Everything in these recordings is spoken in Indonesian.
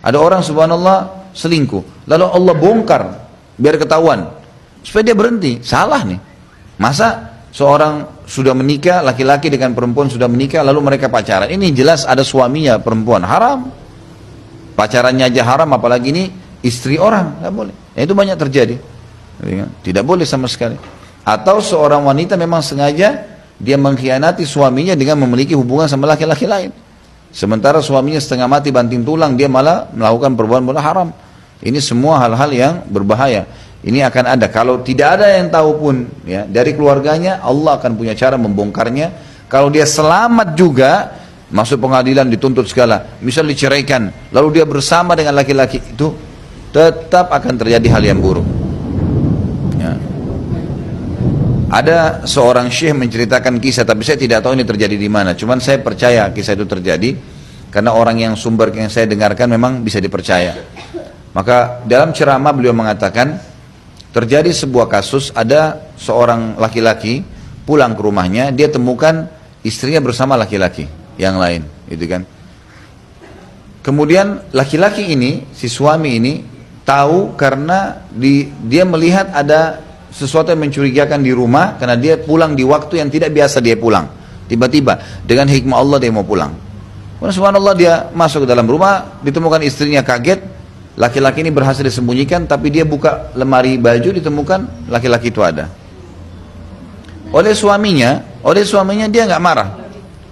Ada orang subhanallah selingkuh, lalu Allah bongkar biar ketahuan supaya dia berhenti. Salah nih. Masa seorang sudah menikah, laki-laki dengan perempuan sudah menikah, lalu mereka pacaran, ini jelas ada suaminya perempuan, haram. Pacarannya aja haram, apalagi ini istri orang, nggak boleh. Itu banyak terjadi, tidak boleh sama sekali. Atau seorang wanita memang sengaja dia mengkhianati suaminya dengan memiliki hubungan sama laki-laki lain, sementara suaminya setengah mati banting tulang, dia malah melakukan perbuatan haram. Ini semua hal-hal yang berbahaya. Ini akan ada, kalau tidak ada yang tahu pun ya, dari keluarganya, Allah akan punya cara membongkarnya. Kalau dia selamat juga, masuk pengadilan dituntut segala, misal diceraikan, lalu dia bersama dengan laki-laki itu, tetap akan terjadi hal yang buruk ya. Ada seorang syekh menceritakan kisah, tapi saya tidak tahu ini terjadi di mana, cuman saya percaya kisah itu terjadi karena orang yang sumber yang saya dengarkan memang bisa dipercaya. Maka dalam ceramah beliau mengatakan, terjadi sebuah kasus, ada seorang laki-laki pulang ke rumahnya, dia temukan istrinya bersama laki-laki yang lain, gitu kan. Kemudian laki-laki ini, si suami ini tahu karena dia melihat ada sesuatu yang mencurigakan di rumah, karena dia pulang di waktu yang tidak biasa dia pulang. Tiba-tiba dengan hikmah Allah dia mau pulang. Kemudian subhanallah dia masuk ke dalam rumah, ditemukan istrinya, kaget. Laki-laki ini berhasil disembunyikan, tapi dia buka lemari baju, ditemukan laki-laki itu ada. Oleh suaminya dia nggak marah.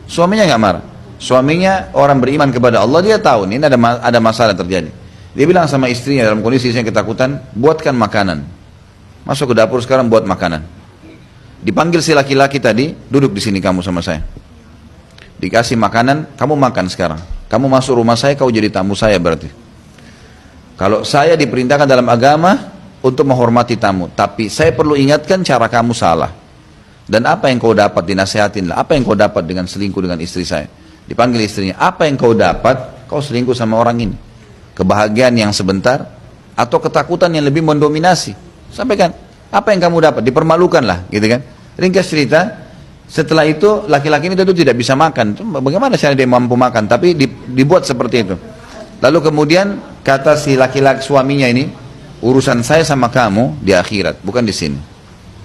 Suaminya nggak marah. Suaminya orang beriman kepada Allah, dia tahu ini ada masalah terjadi. Dia bilang sama istrinya dalam kondisi yang ketakutan, buatkan makanan. Masuk ke dapur sekarang, buat makanan. Dipanggil si laki-laki tadi, duduk di sini kamu sama saya. Dikasih makanan, kamu makan sekarang. Kamu masuk rumah saya, kau jadi tamu saya berarti. Kalau saya diperintahkan dalam agama untuk menghormati tamu, tapi saya perlu ingatkan cara kamu salah. Dan apa yang kau dapat, dinasihatinlah. Apa yang kau dapat dengan selingkuh dengan istri saya? Dipanggil istrinya, apa yang kau dapat, kau selingkuh sama orang ini? Kebahagiaan yang sebentar, atau ketakutan yang lebih mendominasi? Sampaikan, apa yang kamu dapat? Dipermalukanlah, gitu kan? Ringkas cerita, setelah itu laki-laki ini tentu tidak bisa makan. Bagaimana cara dia mampu makan? Tapi dibuat seperti itu. Lalu kemudian kata si laki-laki suaminya ini, urusan saya sama kamu di akhirat, bukan di sini.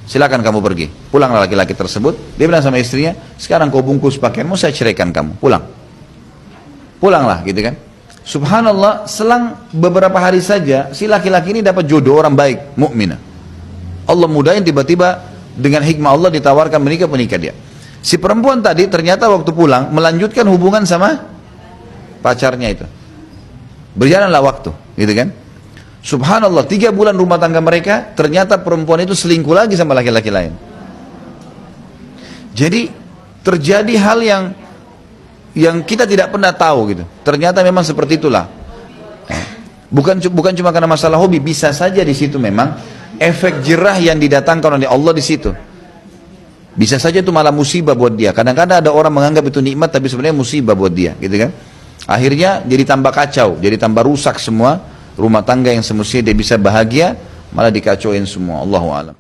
Silakan kamu pergi. Pulanglah laki-laki tersebut. Dia bilang sama istrinya, sekarang kau bungkus pakaianmu, saya ceraikan kamu. Pulang. Pulanglah, gitu kan. Subhanallah, selang beberapa hari saja, si laki-laki ini dapat jodoh orang baik, mukminah. Allah mudahin, tiba-tiba dengan hikmah Allah ditawarkan menikah dia. Si perempuan tadi ternyata waktu pulang melanjutkan hubungan sama pacarnya itu. Berjalanlah waktu, gitu kan. Subhanallah, 3 bulan rumah tangga mereka, ternyata perempuan itu selingkuh lagi sama laki-laki lain. Jadi terjadi hal yang kita tidak pernah tahu gitu. Ternyata memang seperti itulah. Bukan cuma karena masalah hobi, bisa saja di situ memang efek jerah yang didatangkan oleh Allah di situ. Bisa saja itu malah musibah buat dia. Kadang-kadang ada orang menganggap itu nikmat, tapi sebenarnya musibah buat dia, gitu kan. Akhirnya jadi tambah kacau, jadi tambah rusak semua rumah tangga yang semestinya dia bisa bahagia, malah dikacauin semua. Allahu a'lam.